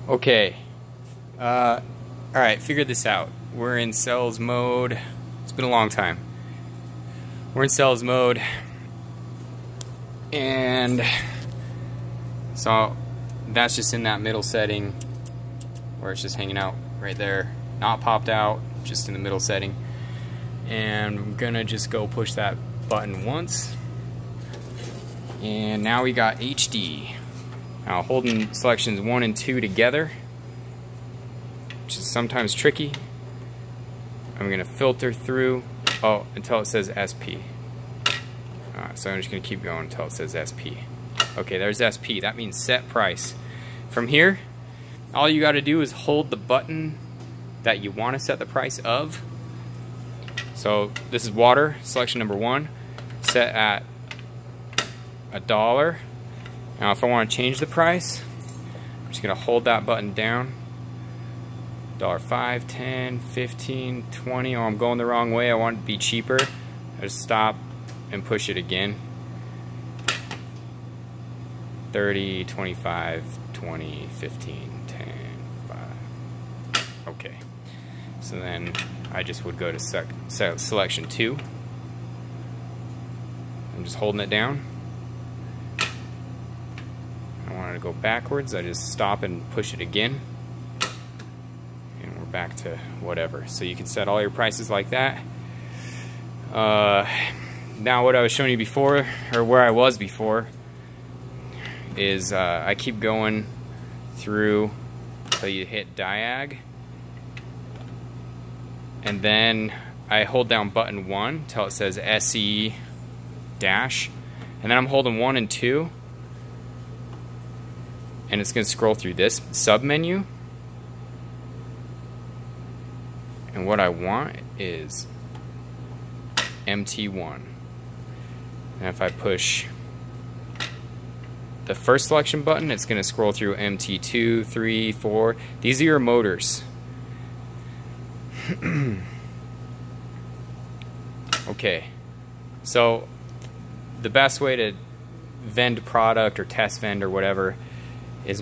Okay. Alright, figured this out. We're in cells mode. It's been a long time. We're in cells mode. And so that's just in that middle setting where it's just hanging out right there. Not popped out, just in the middle setting. And I'm gonna just go push that button once. And now we got HD. Now holding selections 1 and 2 together, which is sometimes tricky. I'm gonna filter through until it says SP. So I'm just gonna keep going until it says SP. Okay, there's SP. That means set price. From here, all you gotta do is hold the button that you wanna set the price of. So this is water, selection number 1, set at $1. Now if I want to change the price, I'm just going to hold that button down. $5, 10, 15, 20. Oh, I'm going the wrong way. I want it to be cheaper. I just stop and push it again. 30, 25, 20, 15, 10, 5. Okay. So then I just would go to selection 2. I'm just holding it down. I wanted to go backwards. I just stop and push it again. And we're back to whatever. So you can set all your prices like that. Now what I was showing you before, or where I was before, is I keep going through until you hit diag. And then I hold down button 1 till it says SE dash. And then I'm holding 1 and 2. And it's going to scroll through this sub menu. And what I want is MT1. And if I push the first selection button, it's going to scroll through MT2, 3, 4. These are your motors. Okay, so the best way to vend product or test vend or whatever is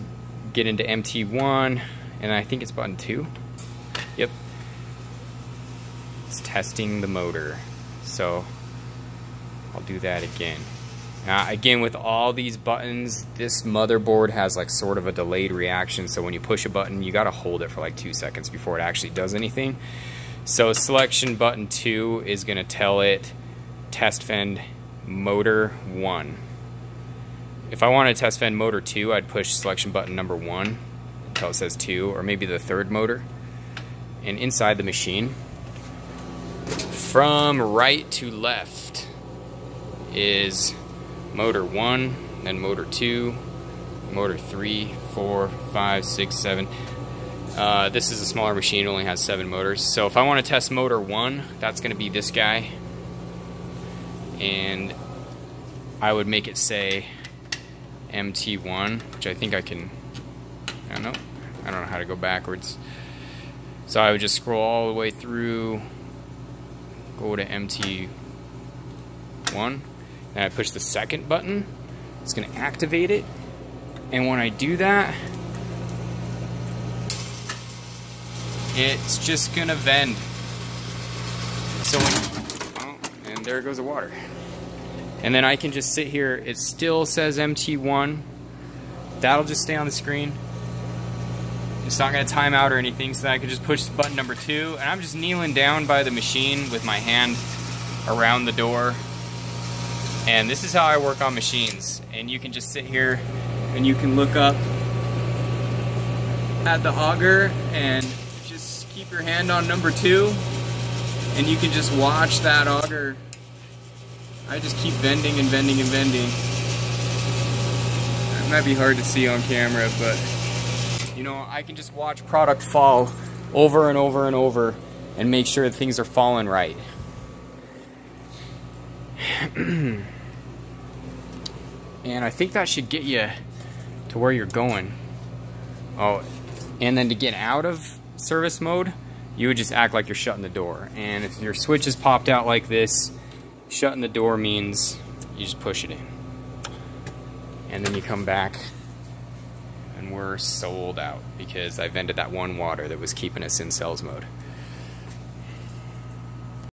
get into MT1, and I think it's button 2. Yep, it's testing the motor. So I'll do that again. Now again, with all these buttons, this motherboard has like sort of a delayed reaction, so when you push a button you gotta hold it for like 2 seconds before it actually does anything. So selection button 2 is gonna tell it test vend motor 1. If I want to test vend motor 2, I'd push selection button number 1 until it says 2, or maybe the third motor. And inside the machine, from right to left is motor 1, then motor 2, motor 3, 4, 5, 6, 7. This is a smaller machine, it only has 7 motors. So if I want to test motor 1, that's going to be this guy. And I would make it say MT1, which I think I can, I don't know how to go backwards. So I would just scroll all the way through, go to MT1, then I push the second button, it's going to activate it, and when I do that, it's just going to vend. So and there goes the water. And then I can just sit here, it still says MT1. That'll just stay on the screen. It's not gonna time out or anything, so I can just push button number 2. And I'm just kneeling down by the machine with my hand around the door. And this is how I work on machines. And you can just sit here and you can look up at the auger and just keep your hand on number 2. And you can just watch that auger. I just keep vending and vending and vending. It might be hard to see on camera, but you know, I can just watch product fall over and over and over and make sure that things are falling right. And I think that should get you to where you're going. Oh, and then to get out of service mode, you would just act like you're shutting the door. And if your switch is popped out like this, shutting the door means you just push it in. And then you come back and we're sold out because I vended that one water that was keeping us in sales mode.